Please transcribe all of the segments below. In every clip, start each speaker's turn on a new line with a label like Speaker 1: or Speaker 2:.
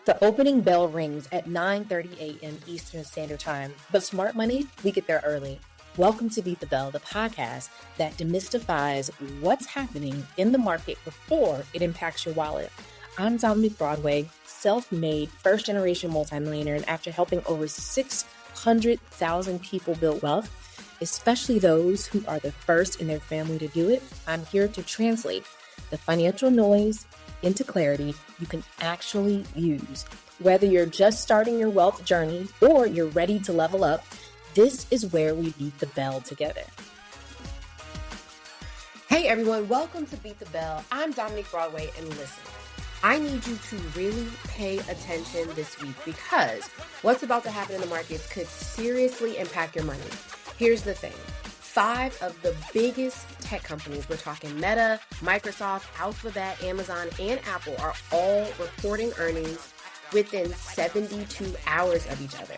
Speaker 1: The opening bell rings at 9:30 a.m. Eastern Standard Time, but smart money, we get there early. Welcome to Beat the Bell, the podcast that demystifies what's happening in the market before it impacts your wallet. I'm Dominique Broadway, self-made first-generation multimillionaire, and after helping over 600,000 people build wealth, especially those who are the first in their family to do it, I'm here to translate the financial noise into clarity you can actually use. Whether you're just starting your wealth journey or you're ready to level up, this is where we beat the bell together. Hey everyone, welcome to Beat the Bell. I'm Dominique Broadway, and listen, I need you to really pay attention this week because what's about to happen in the markets could seriously impact your money. Here's the thing. 5 of the biggest tech companies, we're talking Meta, Microsoft, Alphabet, Amazon, and Apple, are all reporting earnings within 72 hours of each other.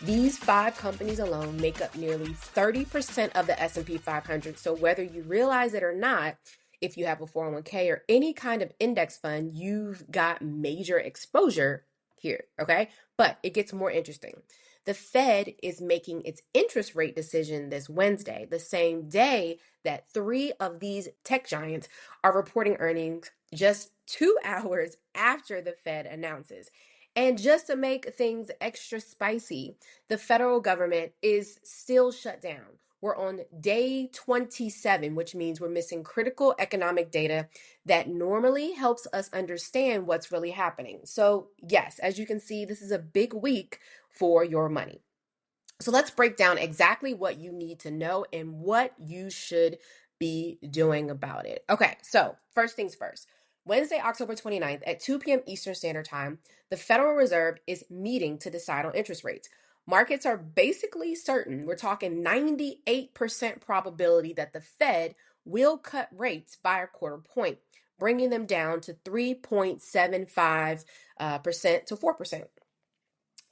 Speaker 1: These 5 companies alone make up nearly 30% of the S&P 500. So whether you realize it or not, if you have a 401k or any kind of index fund, you've got major exposure here, okay? But it gets more interesting. The Fed is making its interest rate decision this Wednesday, the same day that 3 of these tech giants are reporting earnings just 2 hours after the Fed announces. And just to make things extra spicy, the federal government is still shut down. We're on day 27, which means we're missing critical economic data that normally helps us understand what's really happening. So yes, as you can see, this is a big week for your money. So let's break down exactly what you need to know and what you should be doing about it. Okay, so first things first. Wednesday, October 29th at 2 p.m. Eastern Standard Time, the Federal Reserve is meeting to decide on interest rates. Markets are basically certain, we're talking 98% probability that the Fed will cut rates by a quarter point, bringing them down to 3.75% to 4%.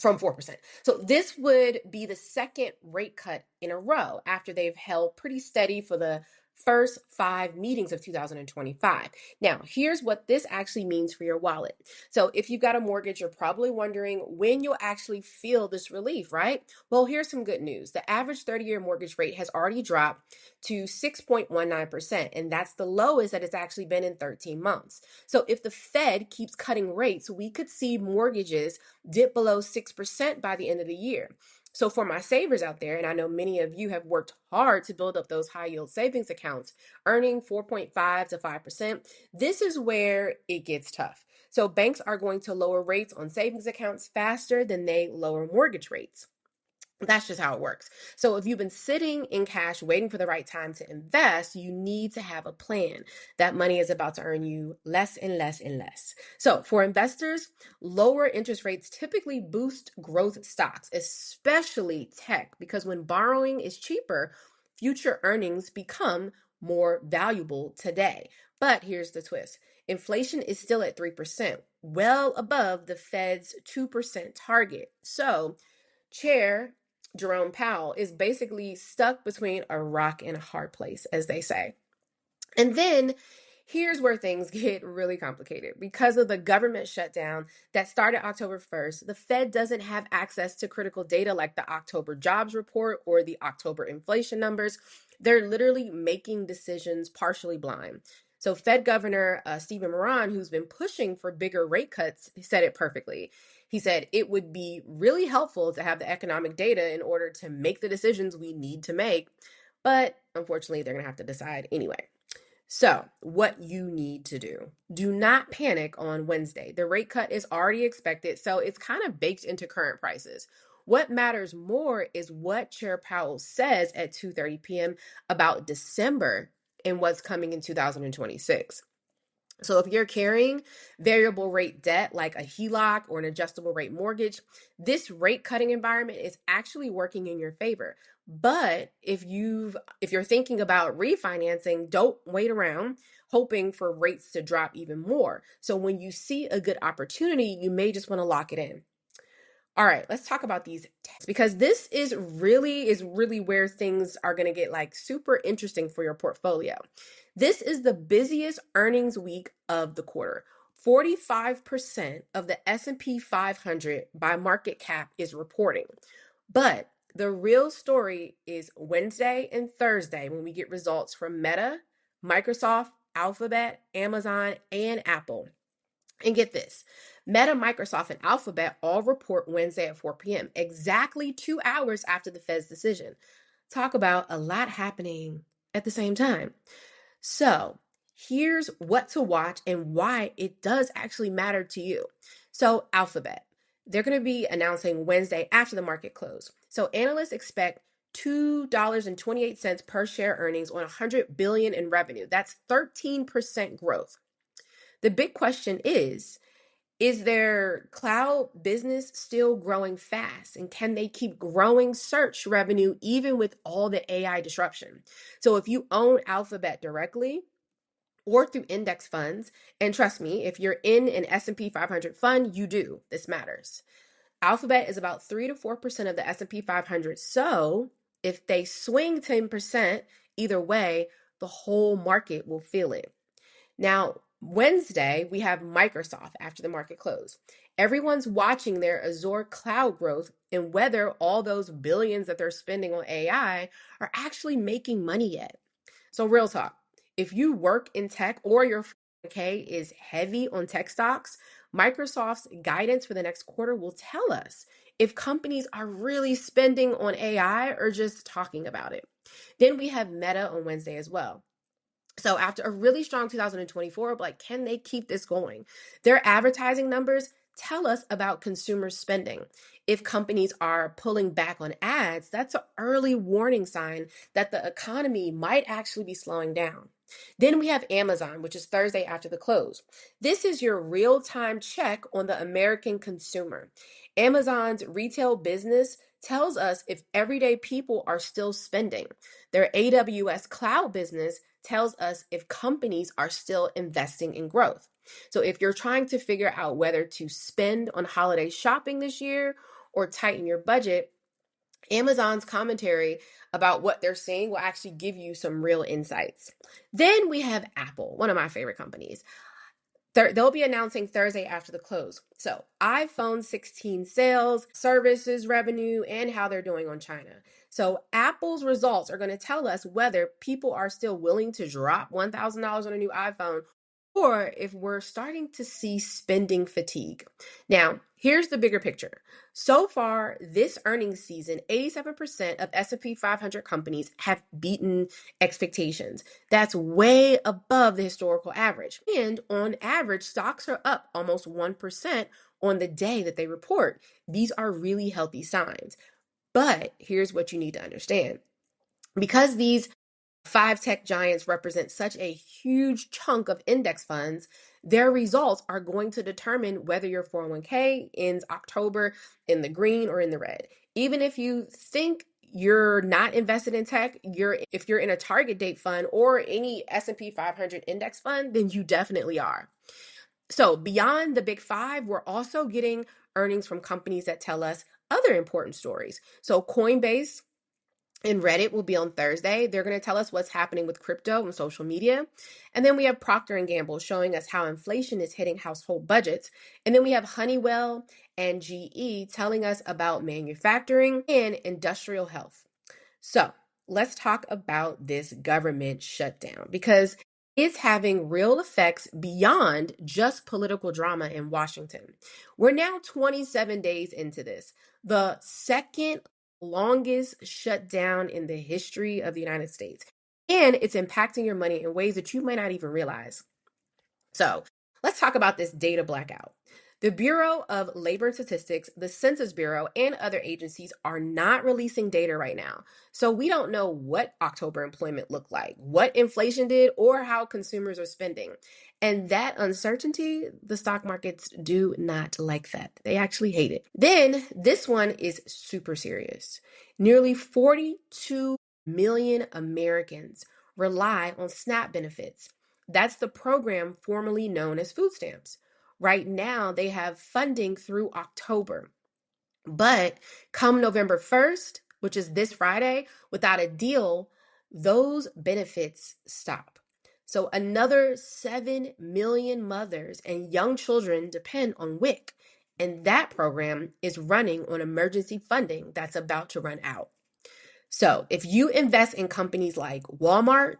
Speaker 1: From 4%. So this would be the second rate cut in a row after they've held pretty steady for the first 5 meetings of 2025. Now, here's what this actually means for your wallet. So if you've got a mortgage, you're probably wondering when you'll actually feel this relief, right? Well, here's some good news. The average 30-year mortgage rate has already dropped to 6.19%, and that's the lowest that it's actually been in 13 months. So if the Fed keeps cutting rates, we could see mortgages dip below 6% by the end of the year. So for my savers out there, and I know many of you have worked hard to build up those high yield savings accounts, earning 4.5 to 5%, this is where it gets tough. So banks are going to lower rates on savings accounts faster than they lower mortgage rates. That's just how it works. So if you've been sitting in cash waiting for the right time to invest, you need to have a plan. That money is about to earn you less and less and less. So for investors, lower interest rates typically boost growth stocks, especially tech, because when borrowing is cheaper, future earnings become more valuable today. But here's the twist. Inflation is still at 3%, well above the Fed's 2% target. So Chair Jerome Powell is basically stuck between a rock and a hard place, as they say. And then here's where things get really complicated. Because of the government shutdown that started October 1st, the Fed doesn't have access to critical data like the October jobs report or the October inflation numbers. They're literally making decisions partially blind. So Fed Governor Stephen Moran, who's been pushing for bigger rate cuts, said it perfectly. He said it would be really helpful to have the economic data in order to make the decisions we need to make. But unfortunately, they're going to have to decide anyway. So what you need to do not panic on Wednesday. The rate cut is already expected, so it's kind of baked into current prices. What matters more is what Chair Powell says at 2:30 p.m. about December and what's coming in 2026. So if you're carrying variable rate debt like a HELOC or an adjustable rate mortgage, this rate cutting environment is actually working in your favor. But if you're thinking about refinancing, don't wait around hoping for rates to drop even more. So when you see a good opportunity, you may just want to lock it in. All right, let's talk about these tests because this is really where things are going to get like super interesting for your portfolio. This is the busiest earnings week of the quarter. 45% of the S&P 500 by market cap is reporting. But the real story is Wednesday and Thursday when we get results from Meta, Microsoft, Alphabet, Amazon, and Apple. And get this, Meta, Microsoft, and Alphabet all report Wednesday at 4 p.m., exactly 2 hours after the Fed's decision. Talk about a lot happening at the same time. So here's what to watch and why it does actually matter to you. So Alphabet, they're going to be announcing Wednesday after the market close. So analysts expect $2.28 per share earnings on 100 billion in revenue. That's 13% growth. The big question is their cloud business still growing fast? And can they keep growing search revenue even with all the AI disruption? So if you own Alphabet directly or through index funds, and trust me, if you're in an S&P 500 fund, you do. This matters. Alphabet is about 3 to 4% of the S&P 500. So if they swing 10% either way, the whole market will feel it. Now, Wednesday, we have Microsoft after the market close. Everyone's watching their Azure cloud growth and whether all those billions that they're spending on AI are actually making money yet. So, real talk, if you work in tech or your 401k is heavy on tech stocks, Microsoft's guidance for the next quarter will tell us if companies are really spending on AI or just talking about it. Then we have Meta on Wednesday as well. So after a really strong 2024, like, can they keep this going? Their advertising numbers tell us about consumer spending. If companies are pulling back on ads, that's an early warning sign that the economy might actually be slowing down. Then we have Amazon, which is Thursday after the close. This is your real-time check on the American consumer. Amazon's retail business tells us if everyday people are still spending. Their AWS cloud business tells us if companies are still investing in growth. So if you're trying to figure out whether to spend on holiday shopping this year or tighten your budget, Amazon's commentary about what they're seeing will actually give you some real insights. Then we have Apple, one of my favorite companies. They'll be announcing Thursday after the close. So iPhone 16 sales, services revenue, and how they're doing on China. So Apple's results are going to tell us whether people are still willing to drop $1,000 on a new iPhone or if we're starting to see spending fatigue. Now, here's the bigger picture. So far this earnings season, 87% of S&P 500 companies have beaten expectations. That's way above the historical average. And on average, stocks are up almost 1% on the day that they report. These are really healthy signs. But here's what you need to understand. Because these 5 tech giants represent such a huge chunk of index funds, their results are going to determine whether your 401k ends October in the green or in the red. Even if you think you're not invested in tech, if you're in a target date fund or any S&P 500 index fund, then you definitely are. So beyond the big 5, we're also getting earnings from companies that tell us other important stories. So Coinbase and Reddit will be on Thursday. They're going to tell us what's happening with crypto and social media. And then we have Procter & Gamble showing us how inflation is hitting household budgets. And then we have Honeywell and GE telling us about manufacturing and industrial health. So let's talk about this government shutdown because it's having real effects beyond just political drama in Washington. We're now 27 days into this, the second longest shutdown in the history of the United States. And it's impacting your money in ways that you might not even realize. So let's talk about this data blackout. The Bureau of Labor and Statistics, the Census Bureau, and other agencies are not releasing data right now. So we don't know what October employment looked like, what inflation did, or how consumers are spending. And that uncertainty, the stock markets do not like that. They actually hate it. Then this one is super serious. Nearly 42 million Americans rely on SNAP benefits. That's the program formerly known as food stamps. Right now, they have funding through October. But come November 1st, which is this Friday, without a deal, those benefits stop. So another 7 million mothers and young children depend on WIC, and that program is running on emergency funding that's about to run out. So if you invest in companies like Walmart,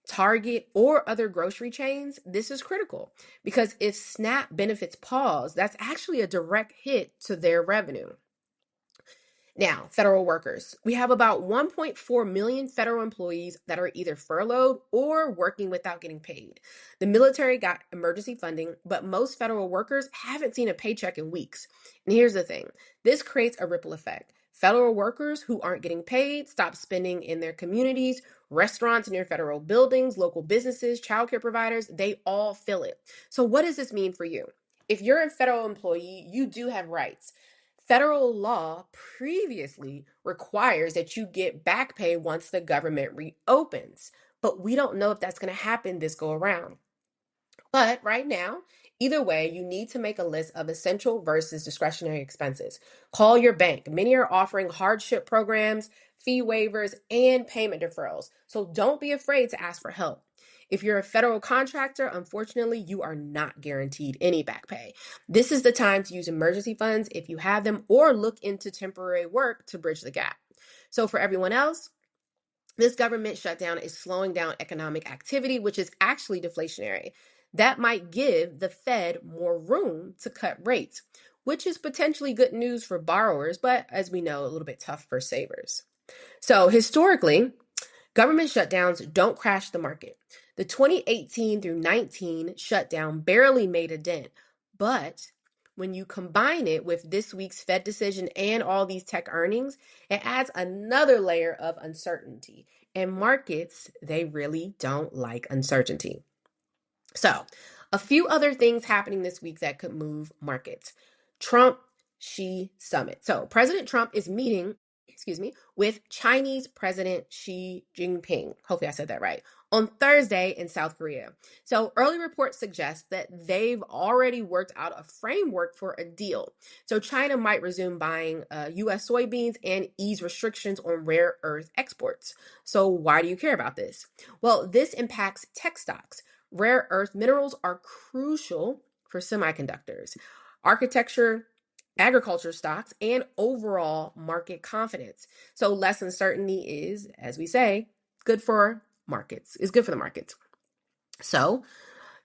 Speaker 1: Target, or other grocery chains, this is critical because if SNAP benefits pause, that's actually a direct hit to their revenue. Now, federal workers. We have about 1.4 million federal employees that are either furloughed or working without getting paid. The military got emergency funding, but most federal workers haven't seen a paycheck in weeks. And here's the thing, this creates a ripple effect. Federal workers who aren't getting paid stop spending in their communities, restaurants near federal buildings, local businesses, childcare providers, they all feel it. So, what does this mean for you? If you're a federal employee, you do have rights. Federal law previously requires that you get back pay once the government reopens, but we don't know if that's going to happen this go around. But right now, either way, you need to make a list of essential versus discretionary expenses. Call your bank. Many are offering hardship programs, fee waivers, and payment deferrals. So don't be afraid to ask for help. If you're a federal contractor, unfortunately, you are not guaranteed any back pay. This is the time to use emergency funds if you have them, or look into temporary work to bridge the gap. So for everyone else, this government shutdown is slowing down economic activity, which is actually deflationary. That might give the Fed more room to cut rates, which is potentially good news for borrowers, but as we know, a little bit tough for savers. So historically, government shutdowns don't crash the market. The 2018 through 19 shutdown barely made a dent, but when you combine it with this week's Fed decision and all these tech earnings, it adds another layer of uncertainty. And markets, they really don't like uncertainty. So, a few other things happening this week that could move markets. Trump Xi summit. So, President Trump is meeting, with Chinese President Xi Jinping. Hopefully I said that right. On Thursday in South Korea. So, early reports suggest that they've already worked out a framework for a deal. So, China might resume buying US soybeans and ease restrictions on rare earth exports. So, why do you care about this? Well, this impacts tech stocks. Rare earth minerals are crucial for semiconductors, architecture, agriculture stocks, and overall market confidence. So less uncertainty is, as we say, good for markets, is good for the markets. So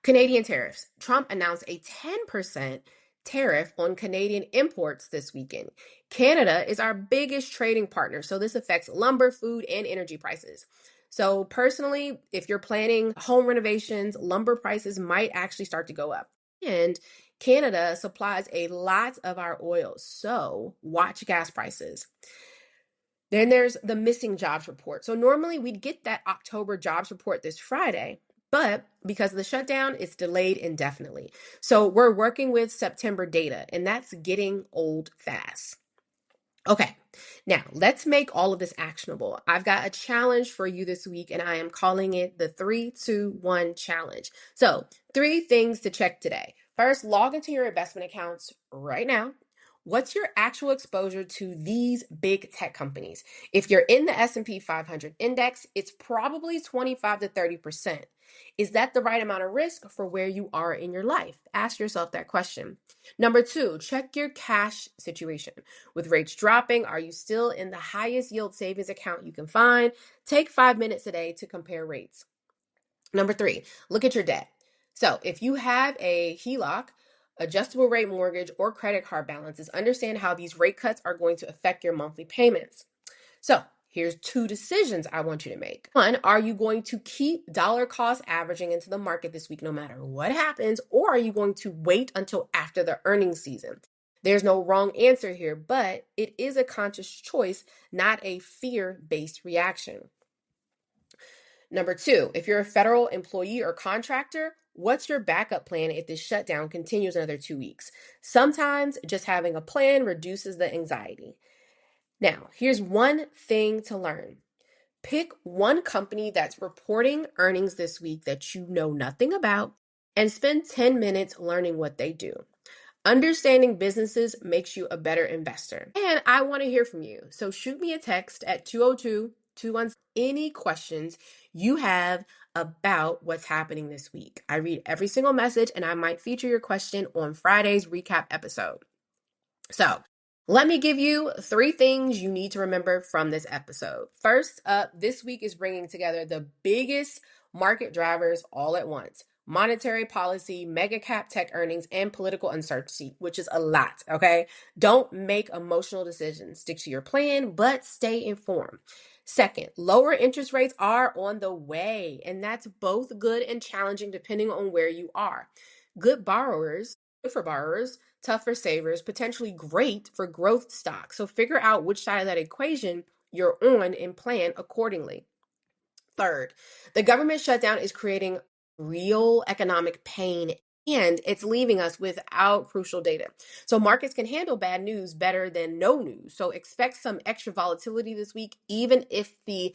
Speaker 1: Canadian tariffs. Trump announced a 10% tariff on Canadian imports this weekend. Canada is our biggest trading partner, so this affects lumber, food, and energy prices. So personally, if you're planning home renovations, lumber prices might actually start to go up. And Canada supplies a lot of our oil, so watch gas prices. Then there's the missing jobs report. So normally we'd get that October jobs report this Friday, but because of the shutdown, it's delayed indefinitely. So we're working with September data, and that's getting old fast. Okay, now let's make all of this actionable. I've got a challenge for you this week, and I am calling it the 3-2-1 challenge. So, 3 things to check today. First, log into your investment accounts right now. What's your actual exposure to these big tech companies? If you're in the S&P 500 index, it's probably 25 to 30%. Is that the right amount of risk for where you are in your life? Ask yourself that question. Number 2, check your cash situation. With rates dropping, are you still in the highest yield savings account you can find? Take 5 minutes a day to compare rates. Number 3, look at your debt. So if you have a HELOC, adjustable rate mortgage, or credit card balances, understand how these rate cuts are going to affect your monthly payments. So here's 2 decisions I want you to make. 1, are you going to keep dollar cost averaging into the market this week no matter what happens, or are you going to wait until after the earnings season? There's no wrong answer here, but it is a conscious choice, not a fear-based reaction. Number 2, if you're a federal employee or contractor, what's your backup plan if this shutdown continues another 2 weeks? Sometimes just having a plan reduces the anxiety. Now, here's one thing to learn. Pick one company that's reporting earnings this week that you know nothing about and spend 10 minutes learning what they do. Understanding businesses makes you a better investor. And I want to hear from you. So shoot me a text at 202 any questions you have about what's happening this week. I read every single message and I might feature your question on Friday's recap episode. So let me give you 3 things you need to remember from this episode. First up, this week is bringing together the biggest market drivers all at once: monetary policy, mega cap tech earnings, and political uncertainty, which is a lot, okay? Don't make emotional decisions. Stick to your plan, but stay informed. Second, lower interest rates are on the way, and that's both good and challenging depending on where you are. Good for borrowers, tough for savers, potentially great for growth stocks. So figure out which side of that equation you're on and plan accordingly. Third, the government shutdown is creating real economic pain and it's leaving us without crucial data. So markets can handle bad news better than no news. So expect some extra volatility this week, even if the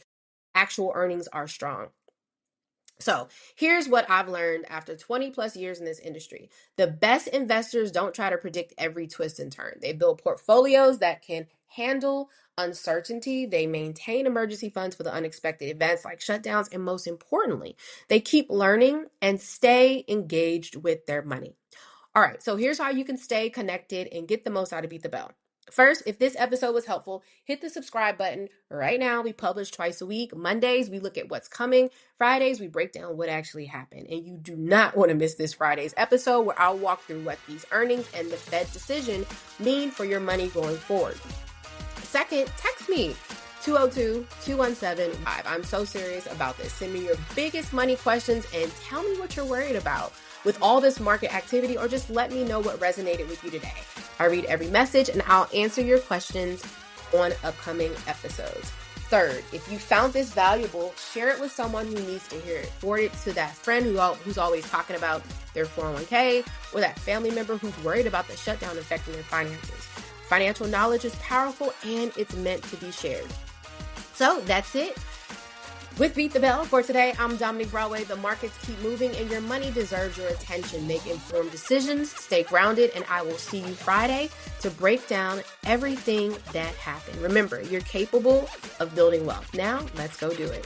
Speaker 1: actual earnings are strong. So here's what I've learned after 20 plus years in this industry. The best investors don't try to predict every twist and turn. They build portfolios that can handle uncertainty. They maintain emergency funds for the unexpected events like shutdowns. And most importantly, they keep learning and stay engaged with their money. All right, so here's how you can stay connected and get the most out of Beat the Bell. First, if this episode was helpful, hit the subscribe button. Right now, we publish twice a week. Mondays, we look at what's coming. Fridays, we break down what actually happened. And you do not want to miss this Friday's episode where I'll walk through what these earnings and the Fed decision mean for your money going forward. Second, text me. 202-217-5. I'm so serious about this. Send me your biggest money questions and tell me what you're worried about with all this market activity, or just let me know what resonated with you today. I read every message and I'll answer your questions on upcoming episodes. Third, if you found this valuable, share it with someone who needs to hear it. Forward it to that friend who's always talking about their 401k, or that family member who's worried about the shutdown affecting their finances. Financial knowledge is powerful and it's meant to be shared. So that's it with Beat the Bell for today. I'm Dominique Broadway. The markets keep moving and your money deserves your attention. Make informed decisions, stay grounded, and I will see you Friday to break down everything that happened. Remember, you're capable of building wealth. Now, let's go do it.